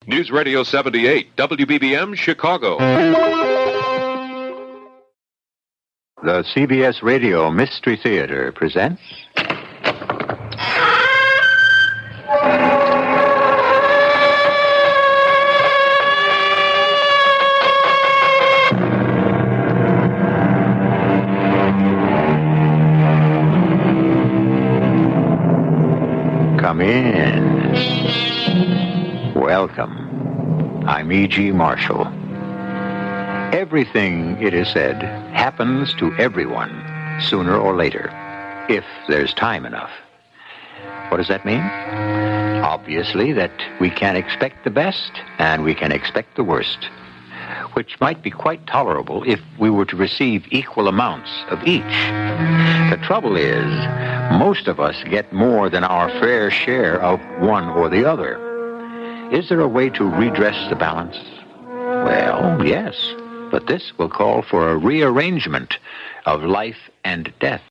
News Radio 78, WBBM, Chicago. The CBS Radio Mystery Theater presents... Come in. Welcome. I'm E.G. Marshall. Everything, it is said, happens to everyone sooner or later, if there's time enough. What does that mean? Obviously that we can expect the best and we can expect the worst, which might be quite tolerable if we were to receive equal amounts of each. The trouble is, most of us get more than our fair share of one or the other. Is there a way to redress the balance? Well, yes, but this will call for a rearrangement of life and death.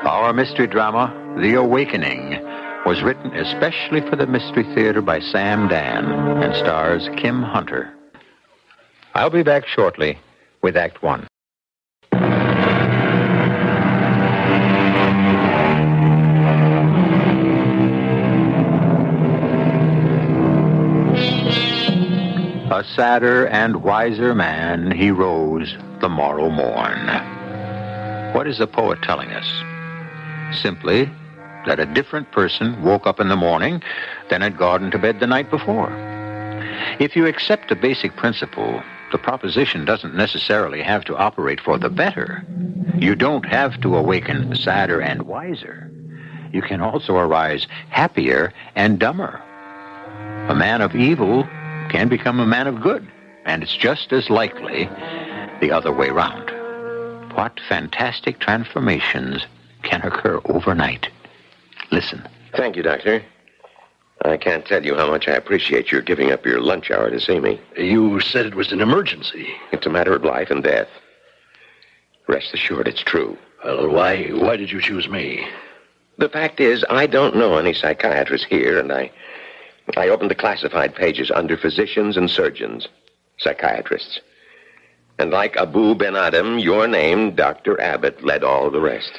Our mystery drama, The Awakening, was written especially for the Mystery Theater by Sam Dan and stars Kim Hunter. I'll be back shortly with Act One. A sadder and wiser man, he rose the morrow morn. What is the poet telling us? Simply that a different person woke up in the morning than had gone to bed the night before. If you accept the basic principle, the proposition doesn't necessarily have to operate for the better. You don't have to awaken sadder and wiser. You can also arise happier and dumber. A man of evil can become a man of good, and it's just as likely the other way round. What fantastic transformations can occur overnight. Listen. Thank you, Doctor. I can't tell you how much I appreciate your giving up your lunch hour to see me. You said it was an emergency. It's a matter of life and death. Rest assured, it's true. Well, why did you choose me? The fact is, I don't know any psychiatrists here, and I opened the classified pages under physicians and surgeons, psychiatrists. And like Abu Ben Adam, your name, Dr. Abbott, led all the rest.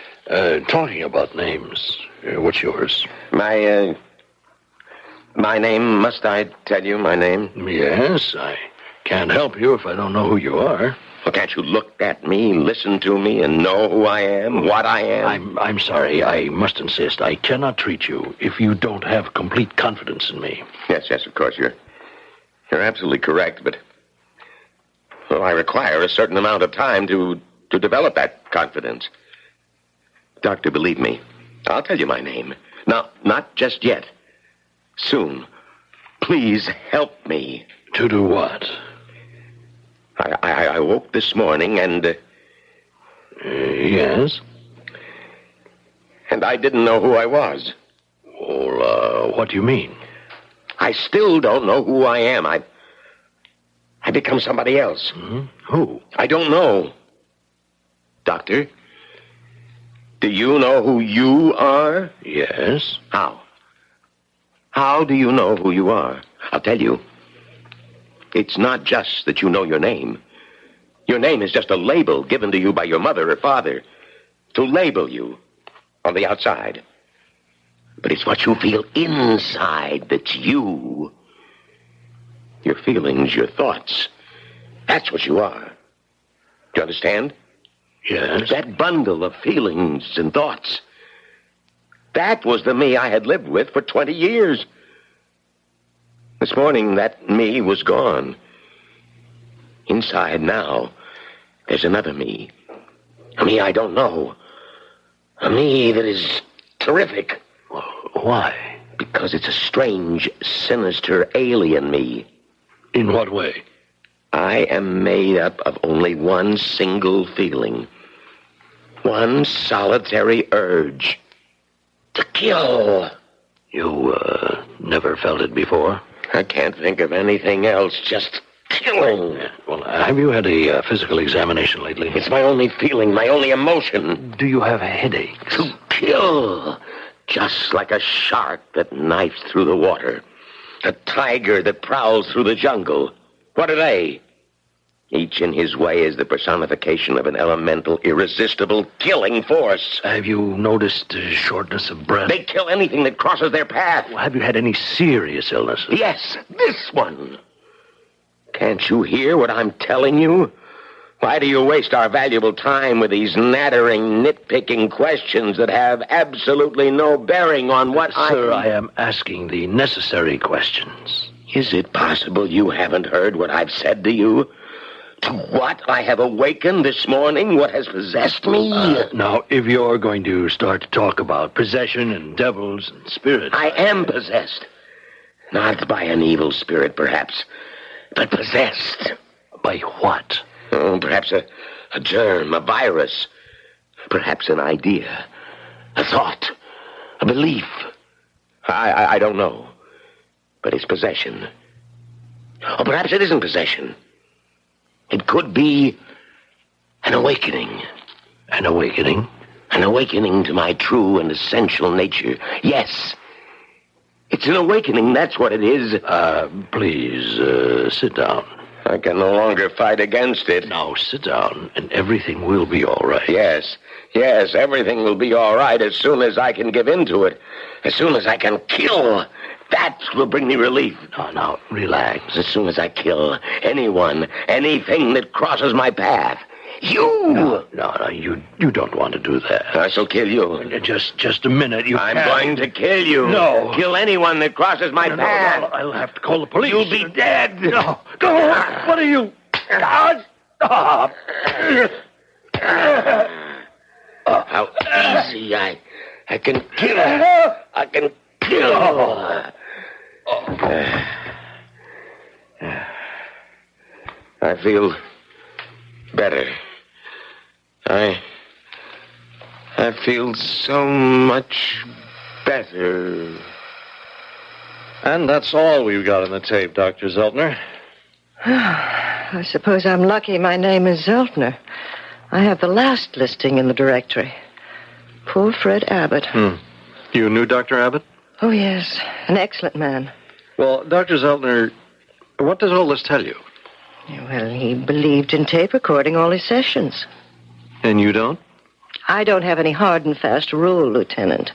Talking about names, what's yours? My name, must I tell you my name? Yes, I can't help you if I don't know who you are. Well, can't you look at me, listen to me, and know who I am, what I am? I'm sorry. I must insist. I cannot treat you if you don't have complete confidence in me. Yes, of course. You're absolutely correct, but well, I require a certain amount of time to develop that confidence. Doctor, believe me, I'll tell you my name. Now, not just yet. Soon. Please help me. To do what? I woke this morning and... Yes? And I didn't know who I was. Well, what do you mean? I still don't know who I am. I become somebody else. Mm-hmm. Who? I don't know. Doctor, do you know who you are? Yes. How? How do you know who you are? I'll tell you. It's not just that you know your name. Your name is just a label given to you by your mother or father to label you on the outside. But it's what you feel inside that's you. Your feelings, your thoughts. That's what you are. Do you understand? Yes. That bundle of feelings and thoughts. That was the me I had lived with for 20 years. This morning, that me was gone. Inside now, there's another me. A me I don't know. A me that is terrific. Why? Because it's a strange, sinister, alien me. In what way? I am made up of only one single feeling. One solitary urge. To kill. You, never felt it before? I can't think of anything else. Just killing. Well, have you had a physical examination lately? It's my only feeling, my only emotion. Do you have headaches? To kill. Just like a shark that knifes through the water. A tiger that prowls through the jungle. What are they? Each in his way is the personification of an elemental, irresistible killing force. Have you noticed shortness of breath? They kill anything that crosses their path. Well, have you had any serious illnesses? Yes, this one. Can't you hear what I'm telling you? Why do you waste our valuable time with these nattering, nitpicking questions that have absolutely no bearing on what Sir, I am asking the necessary questions. Is it possible you haven't heard what I've said to you? To what I have awakened this morning? What has possessed me? Now, if you're going to start to talk about possession and devils and spirits... I am possessed. Not by an evil spirit, perhaps, but possessed. By what? Oh, perhaps a germ, a virus. Perhaps an idea, a thought, a belief. I don't know. But it's possession. Or perhaps it isn't possession. It could be an awakening. An awakening? An awakening to my true and essential nature. Yes. It's an awakening, that's what it is. Please, sit down. I can no longer fight against it. Now, sit down, and everything will be all right. Yes, everything will be all right as soon as I can give in to it. As soon as I can kill. That will bring me relief. Now, relax. As soon as I kill anyone, anything that crosses my path. You! No, you don't want to do that. I shall kill you. Just a minute. I'm going to kill you. No. Kill anyone that crosses my path. No, I'll have to call the police. You'll be dead. No. What are you... Stop. How easy I can kill. I can kill. I feel better. I feel so much better. And that's all we've got on the tape, Dr. Zeltner. I suppose I'm lucky my name is Zeltner. I have the last listing in the directory. Poor Fred Abbott. You knew Dr. Abbott? Oh, yes. An excellent man. Well, Dr. Zeltner, what does all this tell you? Well, he believed in tape recording all his sessions. And you don't? I don't have any hard and fast rule, Lieutenant.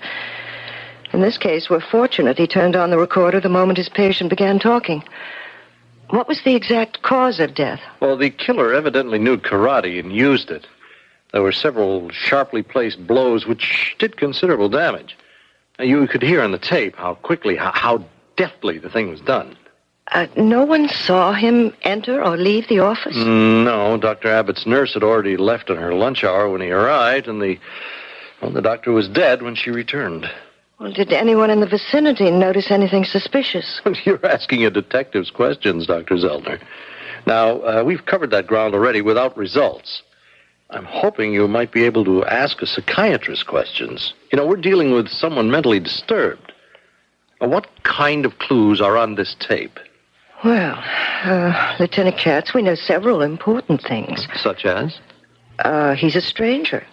In this case, we're fortunate he turned on the recorder the moment his patient began talking. What was the exact cause of death? Well, the killer evidently knew karate and used it. There were several sharply placed blows which did considerable damage. You could hear on the tape how quickly, how deftly the thing was done. No one saw him enter or leave the office? No, Dr. Abbott's nurse had already left on her lunch hour when he arrived, and the doctor was dead when she returned. Well, did anyone in the vicinity notice anything suspicious? You're asking a detective's questions, Dr. Zeltner. Now, we've covered that ground already without results. I'm hoping you might be able to ask a psychiatrist questions. You know, we're dealing with someone mentally disturbed. Now, what kind of clues are on this tape? Well, Lieutenant Katz, we know several important things. Such as? He's a stranger.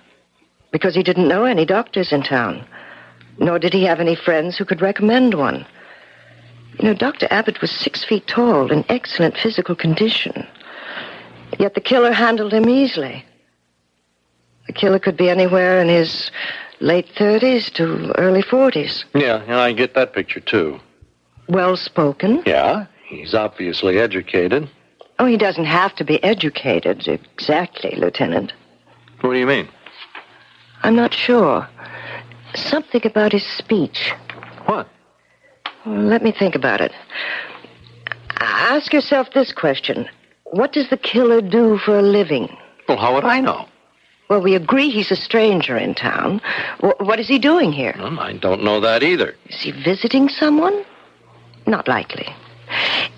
Because he didn't know any doctors in town. Nor did he have any friends who could recommend one. You know, Dr. Abbott was 6 feet tall, in excellent physical condition. Yet the killer handled him easily. The killer could be anywhere in his late 30s to early 40s. Yeah, and I get that picture, too. Well-spoken. Yeah, he's obviously educated. Oh, he doesn't have to be educated exactly, Lieutenant. What do you mean? I'm not sure. Something about his speech. What? Well, let me think about it. Ask yourself this question. What does the killer do for a living? Well, how would I know? Well, we agree he's a stranger in town. What is he doing here? Well, I don't know that either. Is he visiting someone? Not likely.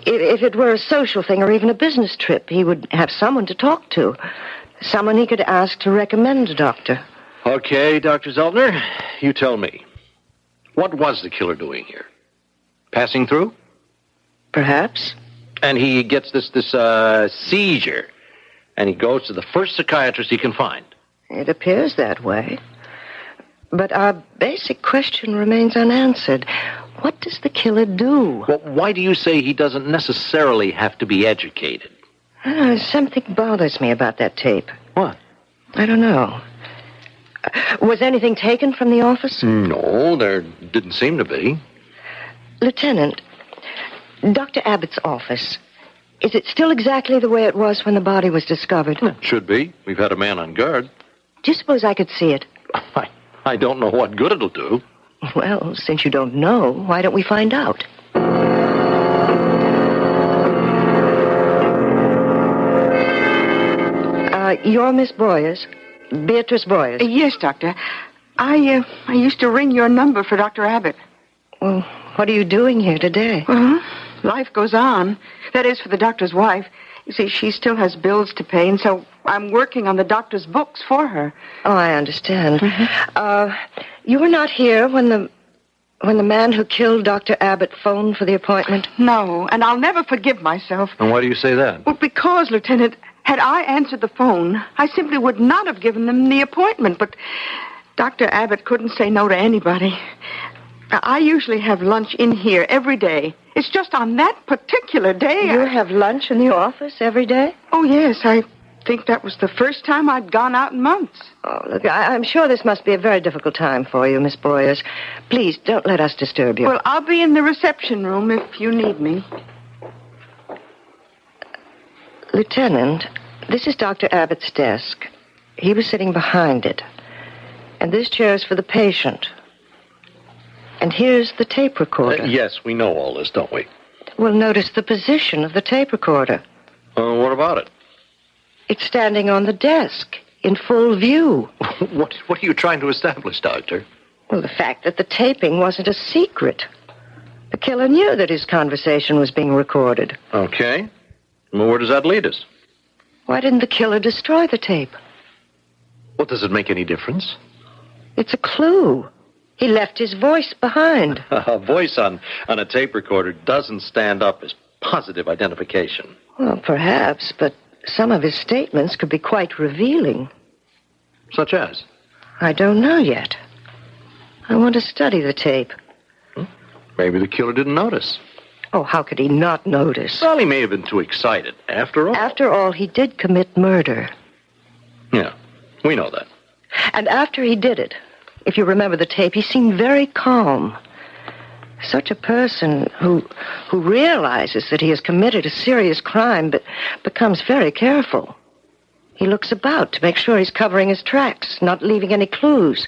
If it were a social thing or even a business trip, he would have someone to talk to. Someone he could ask to recommend a doctor. Okay, Dr. Zeltner, you tell me. What was the killer doing here? Passing through? Perhaps. And he gets this seizure, and he goes to the first psychiatrist he can find. It appears that way. But our basic question remains unanswered. What does the killer do? Well, why do you say he doesn't necessarily have to be educated? Something bothers me about that tape. What? I don't know. Was anything taken from the office? No, there didn't seem to be. Lieutenant, Dr. Abbott's office, is it still exactly the way it was when the body was discovered? It should be. We've had a man on guard. Do you suppose I could see it? I don't know what good it'll do. Well, since you don't know, why don't we find out? You're Miss Boyers? Beatrice Boyers? Yes, Doctor. I used to ring your number for Dr. Abbott. Well, what are you doing here today? Well, life goes on. That is, for the doctor's wife. You see, she still has bills to pay, and so I'm working on the doctor's books for her. Oh, I understand. You were not here when the man who killed Dr. Abbott phoned for the appointment? No, and I'll never forgive myself. And why do you say that? Well, because, Lieutenant, had I answered the phone, I simply would not have given them the appointment. But Dr. Abbott couldn't say no to anybody. I usually have lunch in here every day. It's just on that particular day. You have lunch in the office every day? Oh, yes. I think that was the first time I'd gone out in months. Oh, look, I'm sure this must be a very difficult time for you, Miss Boyers. Please, don't let us disturb you. Well, I'll be in the reception room if you need me. Lieutenant, this is Dr. Abbott's desk. He was sitting behind it. And this chair is for the patient. And here's the tape recorder. Yes, we know all this, don't we? Well, notice the position of the tape recorder. What about it? It's standing on the desk, in full view. What are you trying to establish, Doctor? Well, the fact that the taping wasn't a secret. The killer knew that his conversation was being recorded. Okay. Well, where does that lead us? Why didn't the killer destroy the tape? Well, does it make any difference? It's a clue. He left his voice behind. A voice on a tape recorder doesn't stand up as positive identification. Well, perhaps, but some of his statements could be quite revealing. Such as? I don't know yet. I want to study the tape. Maybe the killer didn't notice. Oh, how could he not notice? Well, he may have been too excited. After all. After all, he did commit murder. Yeah, we know that. And after he did it, if you remember the tape, he seemed very calm. Such a person who realizes that he has committed a serious crime but becomes very careful. He looks about to make sure he's covering his tracks, not leaving any clues.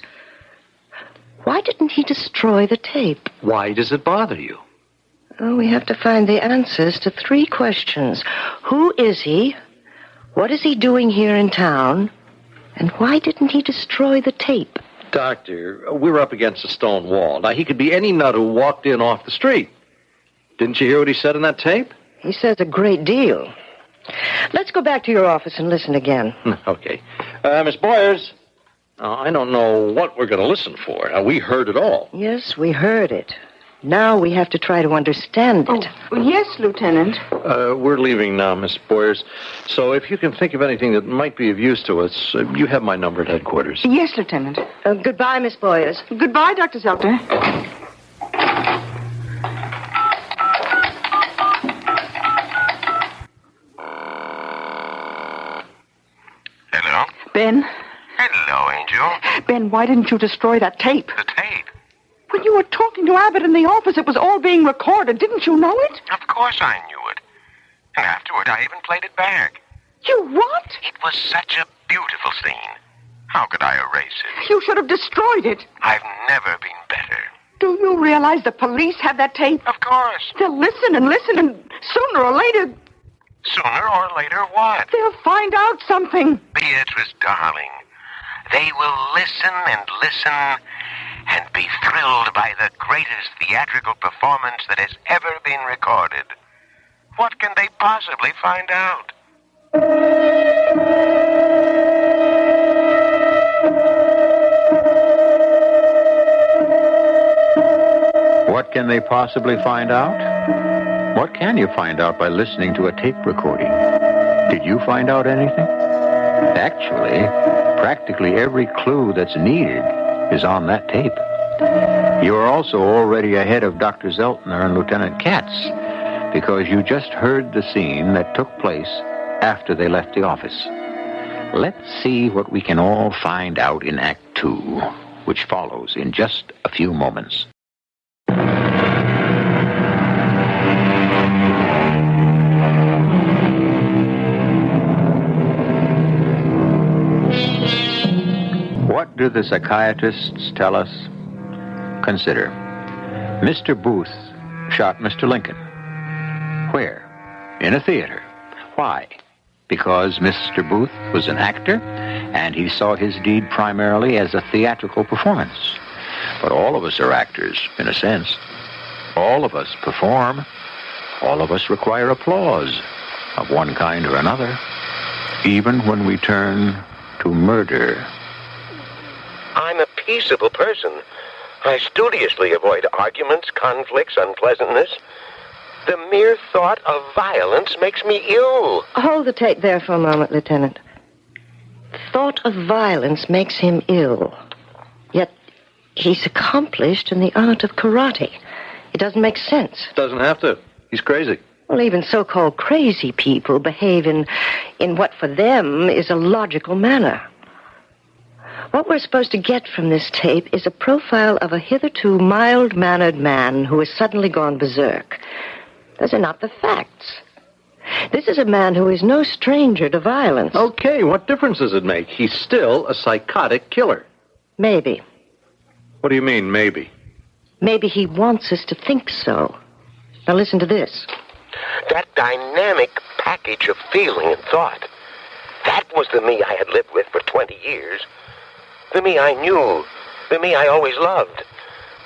Why didn't he destroy the tape? Why does it bother you? Oh, we have to find the answers to 3 questions. Who is he? What is he doing here in town? And why didn't he destroy the tape? Doctor, we're up against a stone wall. Now, he could be any nut who walked in off the street. Didn't you hear what he said in that tape? He says a great deal. Let's go back to your office and listen again. Okay. Miss Boyers, I don't know what we're going to listen for. We heard it all. Yes, we heard it. Now we have to try to understand it. Oh, yes, Lieutenant. We're leaving now, Miss Boyers. So if you can think of anything that might be of use to us, you have my number at headquarters. Yes, Lieutenant. Goodbye, Miss Boyers. Goodbye, Dr. Zelter. Hello? Ben? Hello, Angel. Ben, why didn't you destroy that tape? The tape? When you were talking to Abbott in the office, it was all being recorded. Didn't you know it? Of course I knew it. And afterward, I even played it back. You what? It was such a beautiful scene. How could I erase it? You should have destroyed it. I've never been better. Do you realize the police have that tape? Of course. They'll listen, and sooner or later, Sooner or later, what? they'll find out something. Beatrice, darling, they will listen and listen and be thrilled by the greatest theatrical performance that has ever been recorded. What can they possibly find out? What can they possibly find out? What What can you find out by listening to a tape recording? Did you find out anything? Actually, practically every clue that's needed is on that tape. You're also already ahead of Dr. Zeltner and Lieutenant Katz because you just heard the scene that took place after they left the office. Let's see what we can all find out in Act 2, which follows in just a few moments. What do the psychiatrists tell us? Consider. Mr. Booth shot Mr. Lincoln. Where? In a theater. Why? Because Mr. Booth was an actor, and he saw his deed primarily as a theatrical performance. But all of us are actors, in a sense. All of us perform. All of us require applause, of one kind or another, even when we turn to murder. I'm a peaceable person. I studiously avoid arguments, conflicts, unpleasantness. The mere thought of violence makes me ill. Hold the tape there for a moment, Lieutenant. Thought of violence makes him ill. Yet he's accomplished in the art of karate. It doesn't make sense. Doesn't have to. He's crazy. Well, even so-called crazy people behave in what for them is a logical manner. What we're supposed to get from this tape is a profile of a hitherto mild-mannered man who has suddenly gone berserk. Those are not the facts. This is a man who is no stranger to violence. Okay, what difference does it make? He's still a psychotic killer. Maybe. What do you mean, maybe? Maybe he wants us to think so. Now listen to this. That dynamic package of feeling and thought, that was the me I had lived with for 20 years. The me I knew. The me I always loved.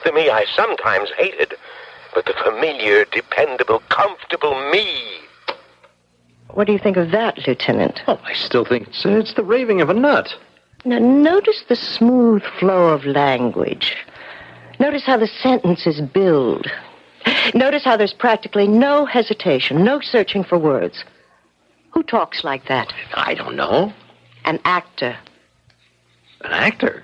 The me I sometimes hated. But the familiar, dependable, comfortable me. What do you think of that, Lieutenant? Oh, I still think it's the raving of a nut. Now, notice the smooth flow of language. Notice how the sentences build. Notice how there's practically no hesitation, no searching for words. Who talks like that? I don't know. An actor. An actor?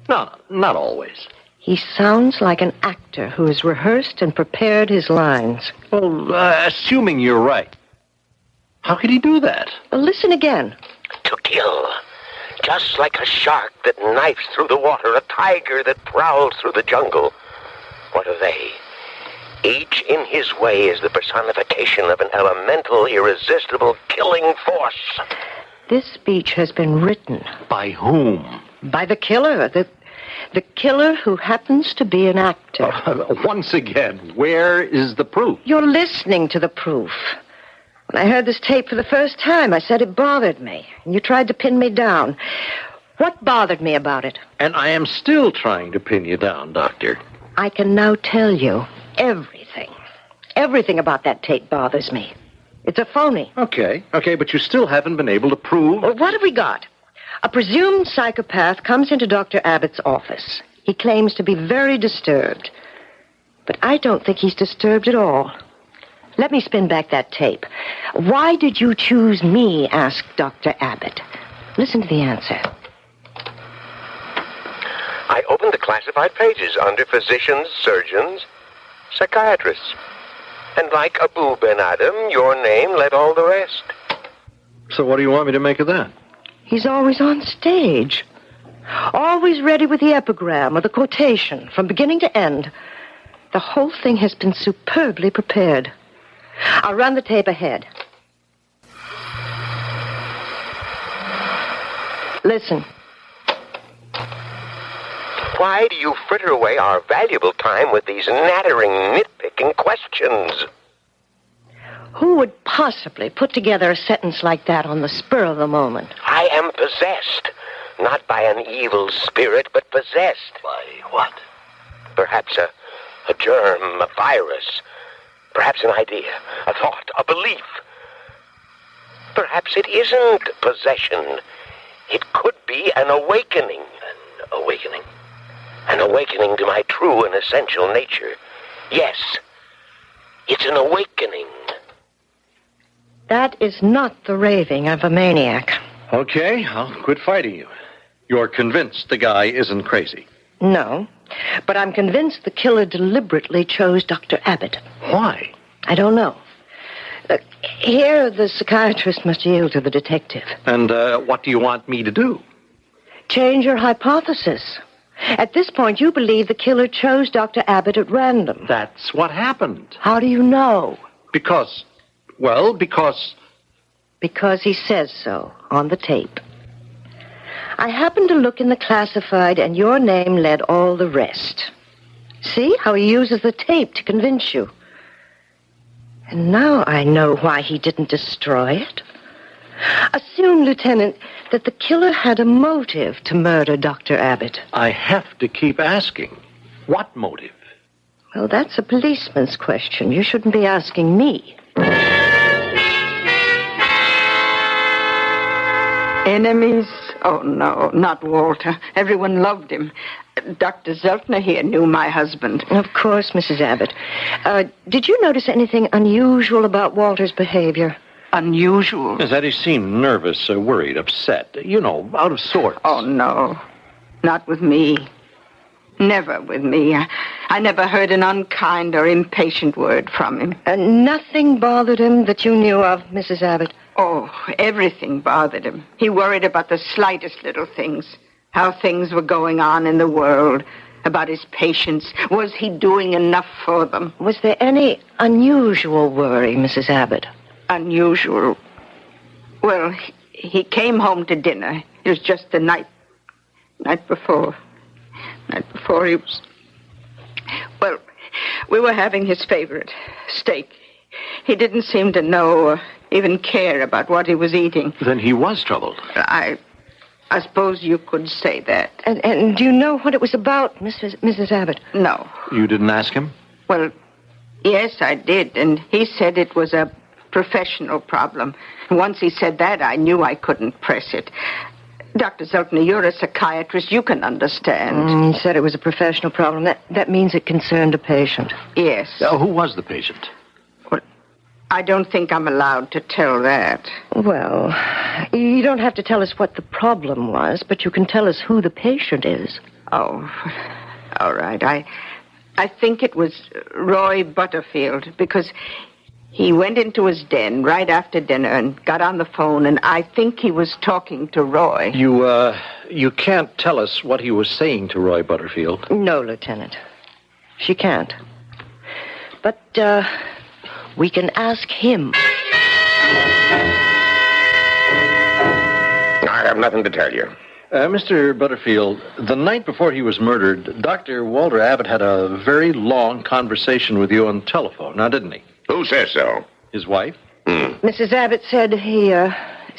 No, not always. He sounds like an actor who has rehearsed and prepared his lines. Well, assuming you're right. How could he do that? Well, listen again. To kill. Just like a shark that knifes through the water, a tiger that prowls through the jungle. What are they? Each in his way is the personification of an elemental, irresistible killing force. This speech has been written. By whom? By the killer. The killer who happens to be an actor. Once again, where is the proof? You're listening to the proof. When I heard this tape for the first time, I said it bothered me. And you tried to pin me down. What bothered me about it? And I am still trying to pin you down, Doctor. I can now tell you everything. Everything about that tape bothers me. It's a phony. Okay, but you still haven't been able to prove... Well, what have we got? A presumed psychopath comes into Dr. Abbott's office. He claims to be very disturbed. But I don't think he's disturbed at all. Let me spin back that tape. Why did you choose me? Asked Dr. Abbott. Listen to the answer. I opened the classified pages under physicians, surgeons, psychiatrists. And like Abu Ben Adam, your name led all the rest. So what do you want me to make of that? He's always on stage. Always ready with the epigram or the quotation from beginning to end. The whole thing has been superbly prepared. I'll run the tape ahead. Listen. Why do you fritter away our valuable time with these nattering, nitpicking questions? Who would possibly put together a sentence like that on the spur of the moment? I am possessed. Not by an evil spirit, but possessed. By what? Perhaps a germ, a virus. Perhaps an idea, a thought, a belief. Perhaps it isn't possession. It could be an awakening. An awakening? An awakening to my true and essential nature. Yes. It's an awakening. That is not the raving of a maniac. Okay, I'll quit fighting you. You're convinced the guy isn't crazy. No, but I'm convinced the killer deliberately chose Dr. Abbott. Why? I don't know. Here, the psychiatrist must yield to the detective. And what do you want me to do? Change your hypothesis. At this point, you believe the killer chose Dr. Abbott at random. That's what happened. How do you know? Because... Because he says so on the tape. I happened to look in the classified, and your name led all the rest. See how he uses the tape to convince you. And now I know why he didn't destroy it. Assume, Lieutenant, that the killer had a motive to murder Dr. Abbott. I have to keep asking. What motive? Well, that's a policeman's question. You shouldn't be asking me. Enemies? Oh, no, not Walter. Everyone loved him. Dr. Zeltner here knew my husband. Of course, Mrs. Abbott. Did you notice anything unusual about Walter's behavior? Unusual? Is that he seemed nervous, worried, upset. You know, out of sorts. Oh, no. Not with me. Never with me. I never heard an unkind or impatient word from him. Nothing bothered him that you knew of, Mrs. Abbott? Oh, everything bothered him. He worried about the slightest little things. How things were going on in the world. About his patients. Was he doing enough for them? Was there any unusual worry, Mrs. Abbott? Unusual? Well, he came home to dinner. It was just the night before. Night before he was... Well, we were having his favorite, steak. He didn't seem to know or even care about what he was eating. Then he was troubled. I suppose you could say that. And do you know what it was about, Mrs. Abbott? No. You didn't ask him? Well, yes, I did, and he said it was a professional problem. Once he said that, I knew I couldn't press it. Dr. Zeltner, you're a psychiatrist. You can understand. He said it was a professional problem. That means it concerned a patient. Yes. Who was the patient? Well, I don't think I'm allowed to tell that. Well, you don't have to tell us what the problem was, but you can tell us who the patient is. Oh, all right. I think it was Roy Butterfield, because he went into his den right after dinner and got on the phone, and I think he was talking to Roy. You can't tell us what he was saying to Roy Butterfield. No, Lieutenant. She can't. But, we can ask him. I have nothing to tell you. Mr. Butterfield, the night before he was murdered, Dr. Walter Abbott had a very long conversation with you on the telephone, now didn't he? Who says so? His wife? Mrs. Abbott said he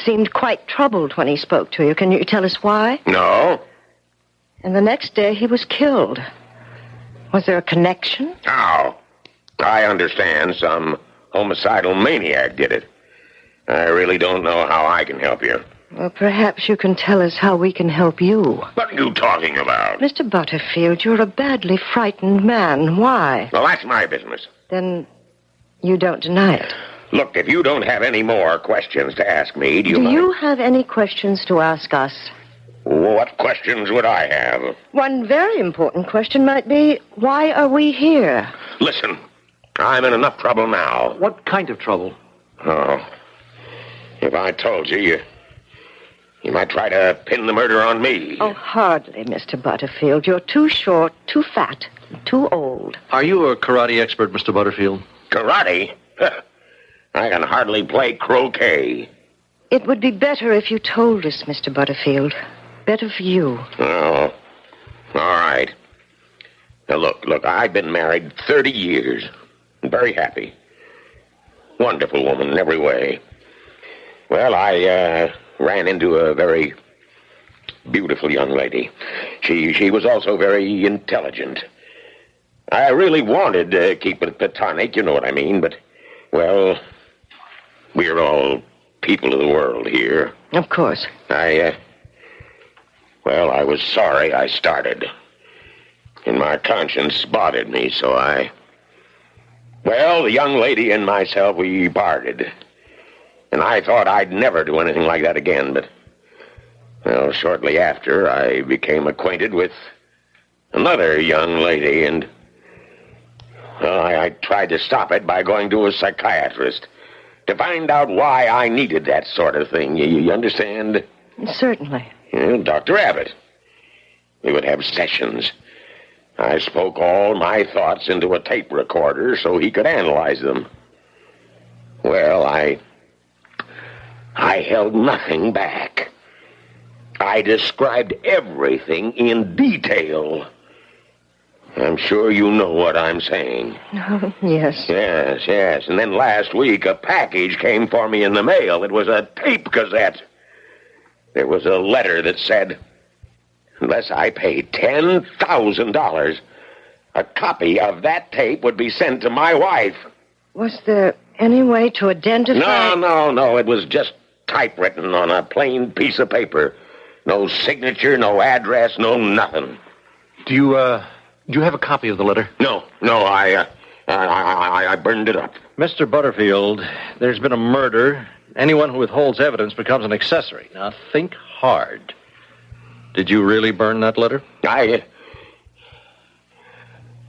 seemed quite troubled when he spoke to you. Can you tell us why? No. And the next day he was killed. Was there a connection? How? I understand some homicidal maniac did it. I really don't know how I can help you. Well, perhaps you can tell us how we can help you. What are you talking about? Mr. Butterfield, you're a badly frightened man. Why? Well, that's my business. Then you don't deny it. Look, if you don't have any more questions to ask me, do you mind? Do you have any questions to ask us? What questions would I have? One very important question might be, why are we here? Listen, I'm in enough trouble now. What kind of trouble? Oh, if I told you, you might try to pin the murder on me. Oh, hardly, Mr. Butterfield. You're too short, too fat, too old. Are you a karate expert, Mr. Butterfield? Karate? I can hardly play croquet. It would be better if you told us, Mr. Butterfield. Better for you. Oh, all right. Now, look, I've been married 30 years. Very happy. Wonderful woman in every way. Well, I ran into a very beautiful young lady. She was also very intelligent. I really wanted to keep it platonic, you know what I mean, but, well, we're all people of the world here. Of course. I was sorry I started. And my conscience bothered me, so I Well, the young lady and myself, we parted. And I thought I'd never do anything like that again, but... Well, shortly after, I became acquainted with another young lady, and... Well, I tried to stop it by going to a psychiatrist to find out why I needed that sort of thing. You understand? Certainly. Dr. Abbott. We would have sessions. I spoke all my thoughts into a tape recorder so he could analyze them. Well, I held nothing back. I described everything in detail. I'm sure you know what I'm saying. Oh, yes. Yes. And then last week, a package came for me in the mail. It was a tape cassette. There was a letter that said, unless I paid $10,000, a copy of that tape would be sent to my wife. Was there any way to identify... No. It was just typewritten on a plain piece of paper. No signature, no address, no nothing. Do you have a copy of the letter? No, I burned it up. Mr. Butterfield, there's been a murder. Anyone who withholds evidence becomes an accessory. Now, think hard. Did you really burn that letter? I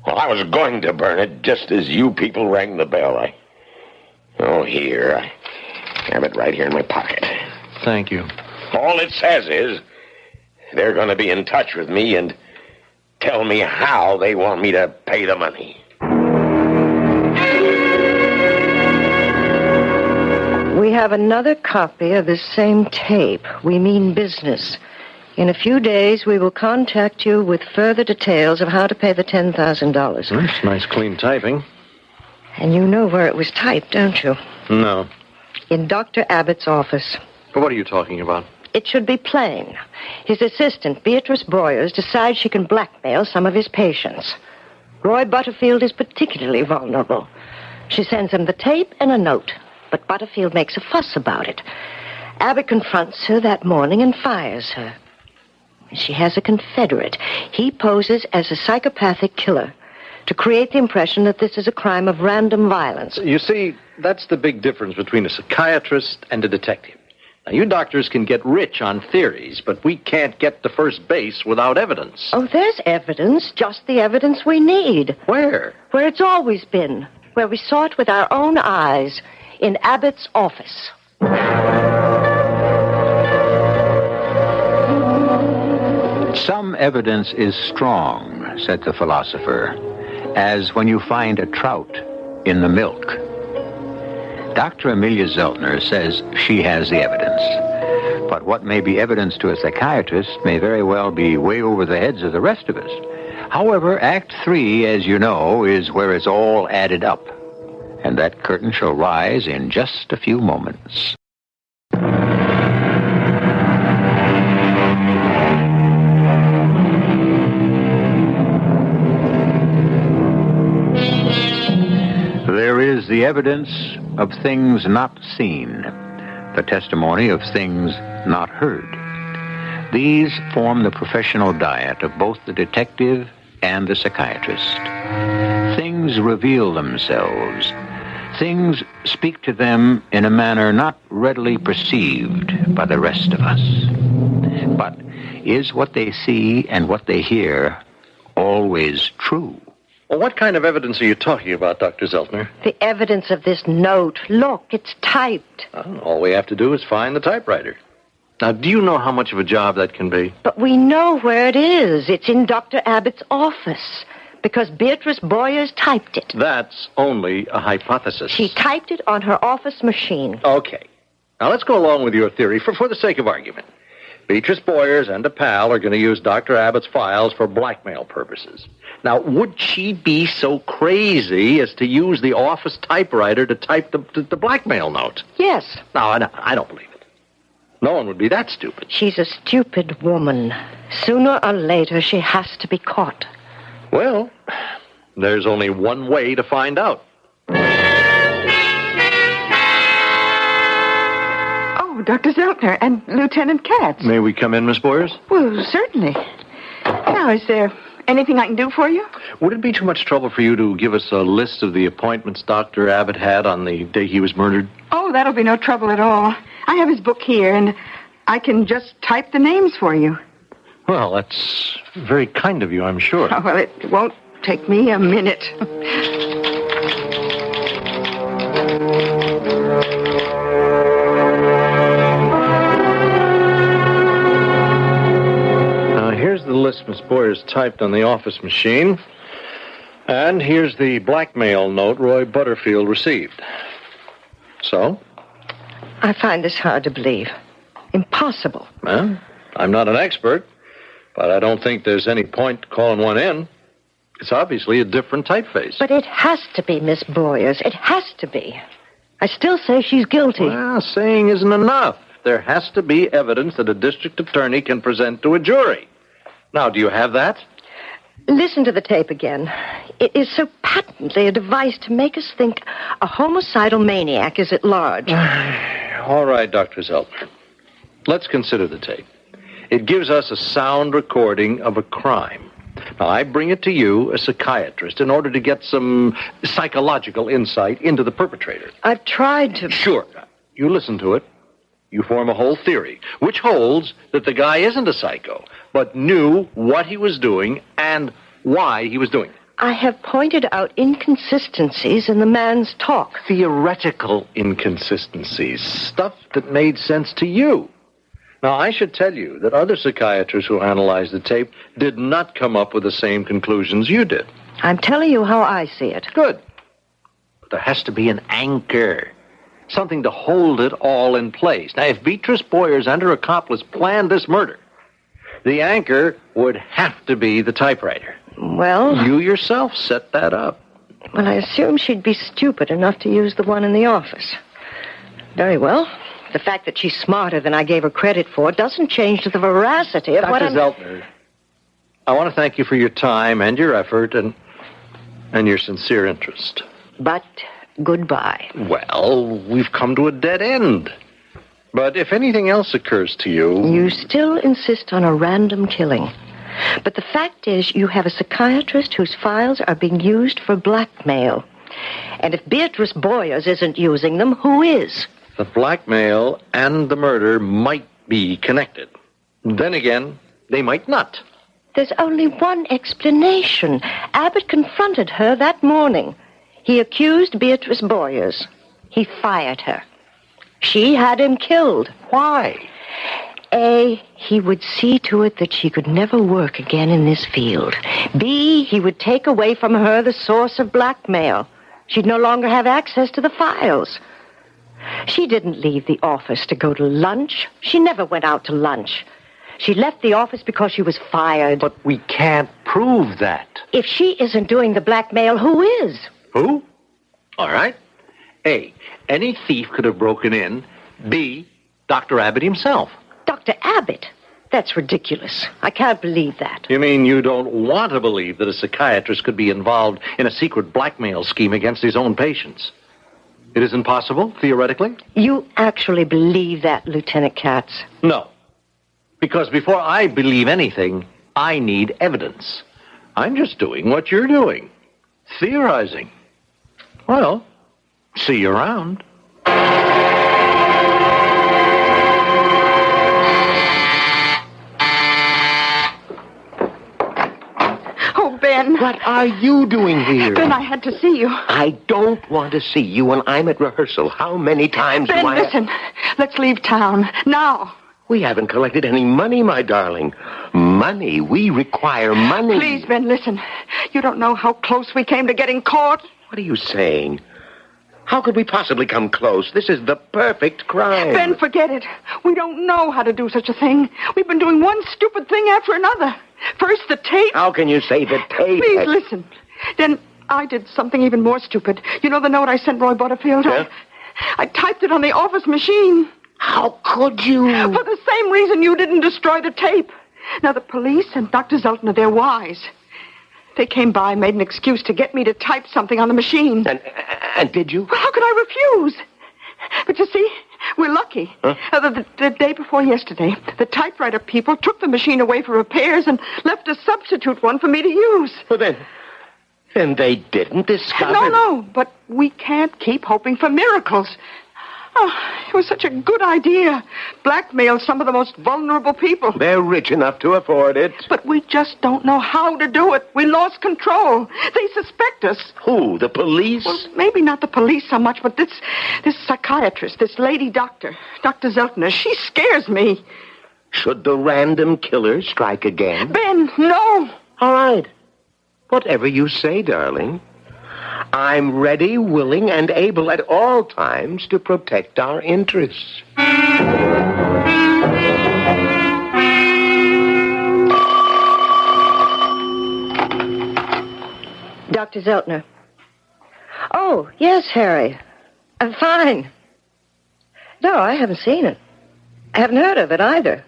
was going to burn it just as you people rang the bell. Here. I have it right here in my pocket. Thank you. All it says is they're going to be in touch with me and tell me how they want me to pay the money. We have another copy of this same tape. We mean business. In a few days, we will contact you with further details of how to pay the $10,000. That's nice, clean typing. And you know where it was typed, don't you? No. In Dr. Abbott's office. But what are you talking about? It should be plain. His assistant, Beatrice Boyers, decides she can blackmail some of his patients. Roy Butterfield is particularly vulnerable. She sends him the tape and a note, but Butterfield makes a fuss about it. Abbott confronts her that morning and fires her. She has a confederate. He poses as a psychopathic killer to create the impression that this is a crime of random violence. You see, that's the big difference between a psychiatrist and a detective. Now, you doctors can get rich on theories, but we can't get to first base without evidence. Oh, there's evidence, just the evidence we need. Where? Where it's always been, where we saw it with our own eyes, in Abbott's office. Some evidence is strong, said the philosopher, as when you find a trout in the milk. Dr. Amelia Zeltner says she has the evidence. But what may be evidence to a psychiatrist may very well be way over the heads of the rest of us. However, Act 3, as you know, is where it's all added up. And that curtain shall rise in just a few moments. There is the evidence of things not seen, the testimony of things not heard. These form the professional diet of both the detective and the psychiatrist. Things reveal themselves. Things speak to them in a manner not readily perceived by the rest of us. But is what they see and what they hear always true? Well, what kind of evidence are you talking about, Dr. Zeltner? The evidence of this note. Look, it's typed. Well, all we have to do is find the typewriter. Now, do you know how much of a job that can be? But we know where it is. It's in Dr. Abbott's office. Because Beatrice Boyers typed it. That's only a hypothesis. She typed it on her office machine. Okay. Now, let's go along with your theory for the sake of argument. Beatrice Boyers and a pal are going to use Dr. Abbott's files for blackmail purposes. Now, would she be so crazy as to use the office typewriter to type the blackmail note? Yes. No, I don't believe it. No one would be that stupid. She's a stupid woman. Sooner or later, she has to be caught. Well, there's only one way to find out. Oh, Dr. Zeltner and Lieutenant Katz. May we come in, Miss Boyers? Well, certainly. Now, is there Anything I can do for you? Would it be too much trouble for you to give us a list of the appointments Dr. Abbott had on the day he was murdered? Oh, that'll be no trouble at all. I have his book here, and I can just type the names for you. Well, that's very kind of you, I'm sure. Oh, well, it won't take me a minute. Here's the list Miss Boyer's typed on the office machine. And here's the blackmail note Roy Butterfield received. So? I find this hard to believe. Impossible. Well, I'm not an expert, but I don't think there's any point calling one in. It's obviously a different typeface. But it has to be Miss Boyers. It has to be. I still say she's guilty. Well, saying isn't enough. There has to be evidence that a district attorney can present to a jury. Now, do you have that? Listen to the tape again. It is so patently a device to make us think a homicidal maniac is at large. All right, Dr. Zeltner. Let's consider the tape. It gives us a sound recording of a crime. Now, I bring it to you, a psychiatrist, in order to get some psychological insight into the perpetrator. I've tried to... Sure. You listen to it. You form a whole theory, which holds that the guy isn't a psycho, but knew what he was doing and why he was doing it. I have pointed out inconsistencies in the man's talk. Theoretical inconsistencies, stuff that made sense to you. Now, I should tell you that other psychiatrists who analyzed the tape did not come up with the same conclusions you did. I'm telling you how I see it. Good. But there has to be an anchor. Something to hold it all in place. Now, if Beatrice Boyers and her accomplice planned this murder, the anchor would have to be the typewriter. Well... You yourself set that up. Well, I assume she'd be stupid enough to use the one in the office. Very well. The fact that she's smarter than I gave her credit for doesn't change the veracity of what Dr. Zeltner, I want to thank you for your time and your effort and your sincere interest. But... goodbye. Well, we've come to a dead end. But if anything else occurs to you... You still insist on a random killing. But the fact is, you have a psychiatrist whose files are being used for blackmail. And if Beatrice Boyers isn't using them, who is? The blackmail and the murder might be connected. Then again, they might not. There's only one explanation. Abbott confronted her that morning. He accused Beatrice Boyers. He fired her. She had him killed. Why? A, he would see to it that she could never work again in this field. B, he would take away from her the source of blackmail. She'd no longer have access to the files. She didn't leave the office to go to lunch. She never went out to lunch. She left the office because she was fired. But we can't prove that. If she isn't doing the blackmail, who is? Who? All right. A, any thief could have broken in. B, Dr. Abbott himself. Dr. Abbott? That's ridiculous. I can't believe that. You mean you don't want to believe that a psychiatrist could be involved in a secret blackmail scheme against his own patients? It isn't possible, theoretically? You actually believe that, Lieutenant Katz? No. Because before I believe anything, I need evidence. I'm just doing what you're doing. Theorizing. Well, see you around. Oh, Ben. What are you doing here? Ben, I had to see you. I don't want to see you when I'm at rehearsal. How many times Ben, do I... listen. Let's leave town. Now. We haven't collected any money, my darling. Money. We require money. Please, Ben, listen. You don't know how close we came to getting caught. What are you saying? How could we possibly come close? This is the perfect crime. Ben, forget it. We don't know how to do such a thing. We've been doing one stupid thing after another. First, the tape. How can you say the tape? Please, listen. Then I did something even more stupid. You know the note I sent Roy Butterfield? Yeah? I typed it on the office machine. How could you? For the same reason you didn't destroy the tape. Now, the police and Dr. Zeltner, they're wise. They came by, made an excuse to get me to type something on the machine. And did you? Well, how could I refuse? But you see, We're lucky. Huh? The day before yesterday, the typewriter people took the machine away for repairs and left a substitute one for me to use. Well, then they didn't discover... No, but we can't keep hoping for miracles. Oh, it was such a good idea. Blackmail some of the most vulnerable people. They're rich enough to afford it. But we just don't know how to do it. We lost control. They suspect us. Who? The police? Well, maybe not the police so much, but this psychiatrist, this lady doctor, Dr. Zeltner, she scares me. Should the random killer strike again? Ben, no. All right. Whatever you say, darling. I'm ready, willing, and able at all times to protect our interests. Dr. Zeltner. Oh, yes, Harry. Fine. No, I haven't seen it. I haven't heard of it either.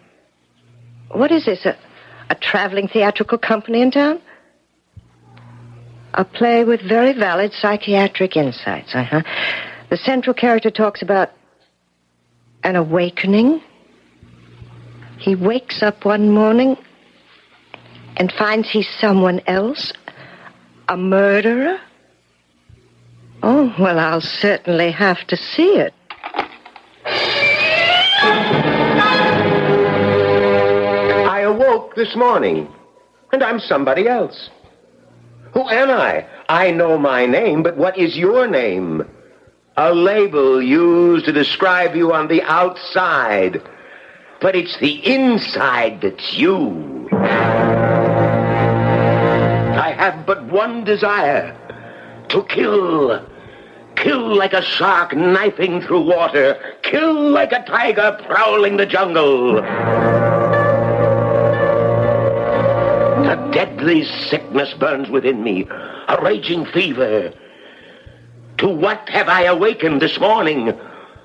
What is this, a traveling theatrical company in town? A play with very valid psychiatric insights, uh-huh. The central character talks about an awakening. He wakes up one morning and finds he's someone else, a murderer. Oh, well, I'll certainly have to see it. I awoke this morning, and I'm somebody else. Who am I? I know my name, but what is your name? A label used to describe you on the outside. But it's the inside that's you. I have but one desire. To kill. Kill like a shark knifing through water. Kill like a tiger prowling the jungle. A deadly sickness burns within me, a raging fever. To what have I awakened this morning?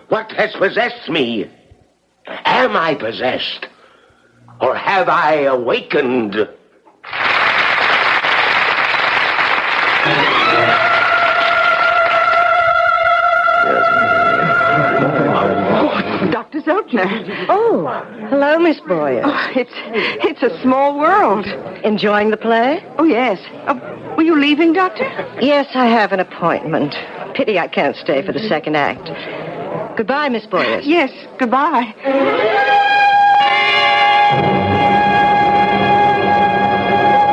What has possessed me? Am I possessed? Or have I awakened? Dr. Zeltner. Oh, hello, Miss Boyer. Oh, it's a small world. Enjoying the play? Oh, yes. Were you leaving, Doctor? Yes, I have an appointment. Pity I can't stay for the second act. Goodbye, Miss Boyer. Yes, goodbye.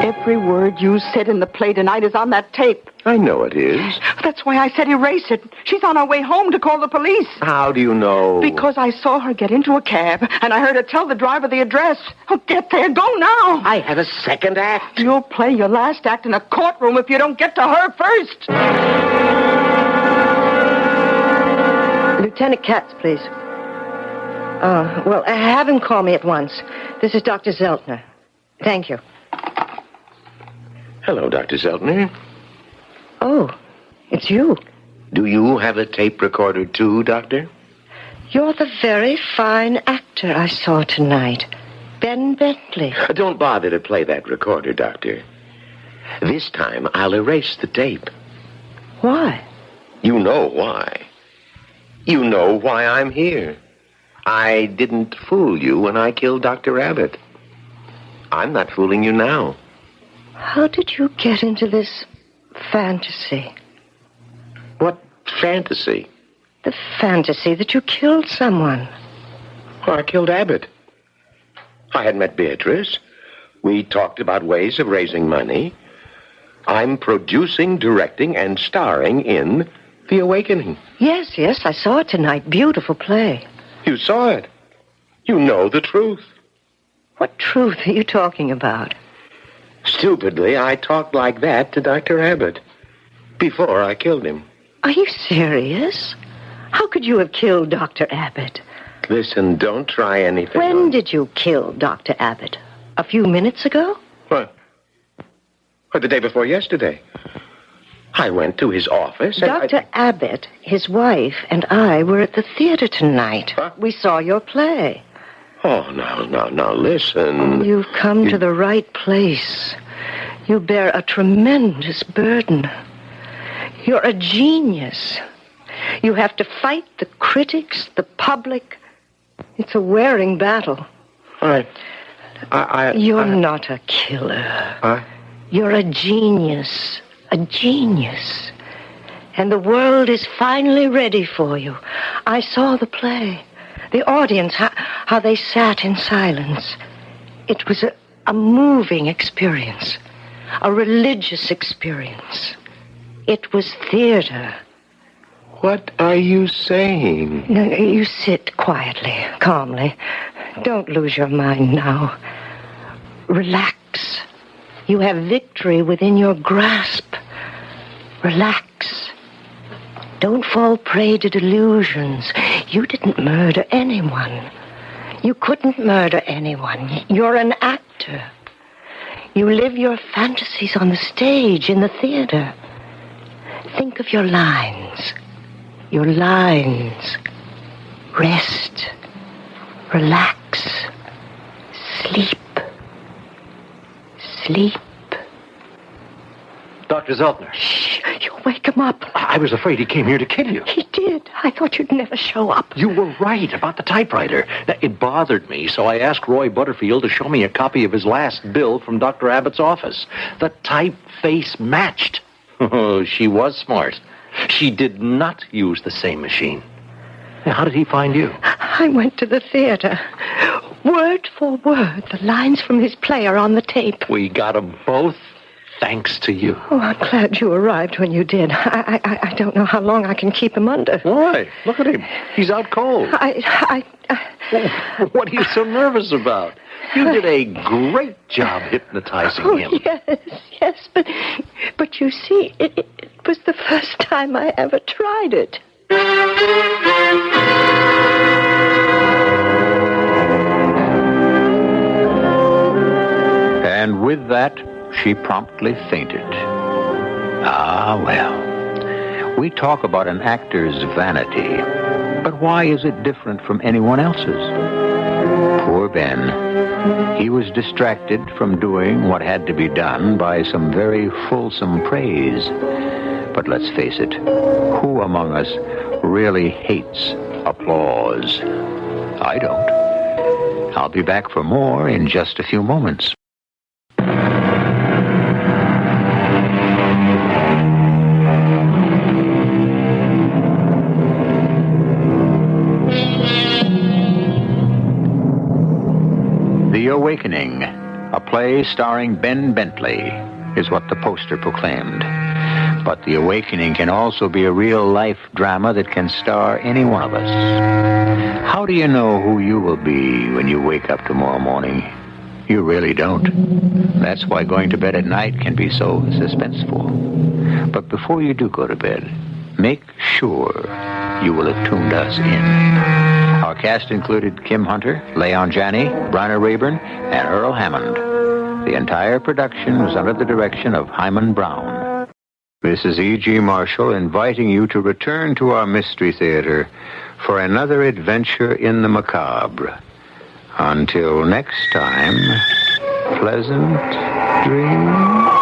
Every word you said in the play tonight is on that tape. I know it is. That's why I said erase it. She's on her way home to call the police. How do you know? Because I saw her get into a cab, and I heard her tell the driver the address. Oh, get there. Go now. I have a second act. You'll play your last act in a courtroom if you don't get to her first. Lieutenant Katz, please. Well, have him call me at once. This is Dr. Zeltner. Thank you. Hello, Dr. Zeltner. Oh, it's you. Do you have a tape recorder too, Doctor? You're the very fine actor I saw tonight. Ben Bentley. Don't bother to play that recorder, Doctor. This time I'll erase the tape. Why? You know why. You know why I'm here. I didn't fool you when I killed Dr. Abbott. I'm not fooling you now. How did you get into this fantasy? What fantasy? The fantasy that you killed someone. Well, I killed Abbott. I had met Beatrice. We talked about ways of raising money. I'm producing, directing, and starring in The Awakening. Yes, I saw it tonight. Beautiful play. You saw it. You know the truth. What truth are you talking about? Stupidly, I talked like that to Dr. Abbott before I killed him. Are you serious? How could you have killed Dr. Abbott? Listen, don't try anything. When did you kill Dr. Abbott? A few minutes ago? What? Or the day before yesterday. I went to his office and Dr. Abbott, his wife, and I were at the theater tonight. Huh? We saw your play. Oh, now, listen. You've come to the right place. You bear a tremendous burden. You're a genius. You have to fight the critics, the public. It's a wearing battle. All right. You're not a killer. You're a genius. A genius. And the world is finally ready for you. I saw the play. The audience, how they sat in silence. It was a moving experience. A religious experience. It was theater. What are you saying? No, you sit quietly, calmly. Don't lose your mind now. Relax. You have victory within your grasp. Relax. Don't fall prey to delusions. You didn't murder anyone. You couldn't murder anyone. You're an actor. You live your fantasies on the stage, in the theater. Think of your lines. Your lines. Rest. Relax. Sleep. Sleep. Dr. Zeltner. Shh, you'll wake him up. I was afraid he came here to kill you. He did. I thought you'd never show up. You were right about the typewriter. Now, it bothered me, so I asked Roy Butterfield to show me a copy of his last bill from Dr. Abbott's office. The typeface matched. Oh, she was smart. She did not use the same machine. Now, how did he find you? I went to the theater. Word for word, the lines from his play are on the tape. We got them both, thanks to you. Oh, I'm glad you arrived when you did. I don't know how long I can keep him under. Why? Look at him. He's out cold. What are you so nervous about? You did a great job hypnotizing him. Yes, but you see, it was the first time I ever tried it. And with that, she promptly fainted. Ah, well. We talk about an actor's vanity, but why is it different from anyone else's? Poor Ben. He was distracted from doing what had to be done by some very fulsome praise. But let's face it, who among us really hates applause? I don't. I'll be back for more in just a few moments. The Awakening, a play starring Ben Bentley, is what the poster proclaimed. But The Awakening can also be a real-life drama that can star any one of us. How do you know who you will be when you wake up tomorrow morning? You really don't. That's why going to bed at night can be so suspenseful. But before you do go to bed, make sure you will have tuned us in. Our cast included Kim Hunter, Leon Janney, Bryna Rayburn, and Earl Hammond. The entire production was under the direction of Hyman Brown. This is E.G. Marshall inviting you to return to our Mystery Theater for another adventure in the macabre. Until next time, pleasant dreams.